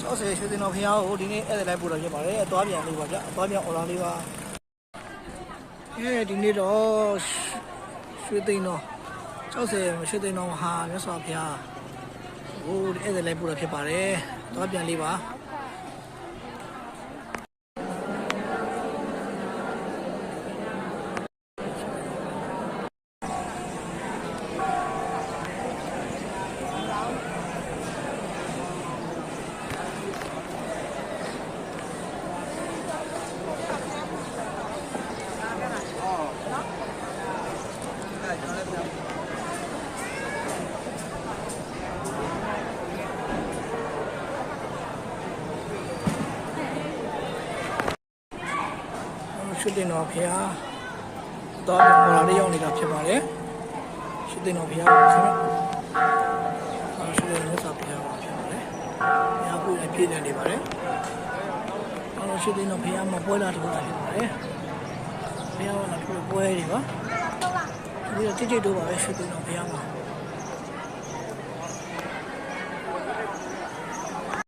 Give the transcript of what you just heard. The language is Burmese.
60ရွှေသိန်းတော်ဖျားကိုဒီနေ့ဧည့်သည်လိုက်ပို့တော့ဖြစ်ပါတယ်အသွားပြန်လေးပါဗျအသွားပြန်အော်လာလေးပါဒီနေ့တော့ရွှေသိန်းတော်60ရွှေသိန်းတော်မဟာမြတ်စွာဘုရားဟိုဧည့်သည်လိုက်ပို့တော့ဖြစ်ပါတယ်သွားပြန်လေးပါရွှေသိန်းတော်ဖျားတော့ဟောလာလေးရောက်နေတာဖြစ်ပါတယ်ရွှေသိန်းတော်ဖျားပါခင်ဗျရွှေသိန်းတော်မြတ်စွာဘုရားပါဖြစ်ပါတယ်ဘုရားကိုယ်ပြည့်နေပါတယ်ရွှေသိန်းတော်ဖျားမှာပွဲလာထုတ်တာဖြစ်ပါတယ်ဘုရားကလည်းပွဲတွေပါဒီတော့တိတိတို့ပါပဲရွှေသိန်းတော်ဖျားမှာ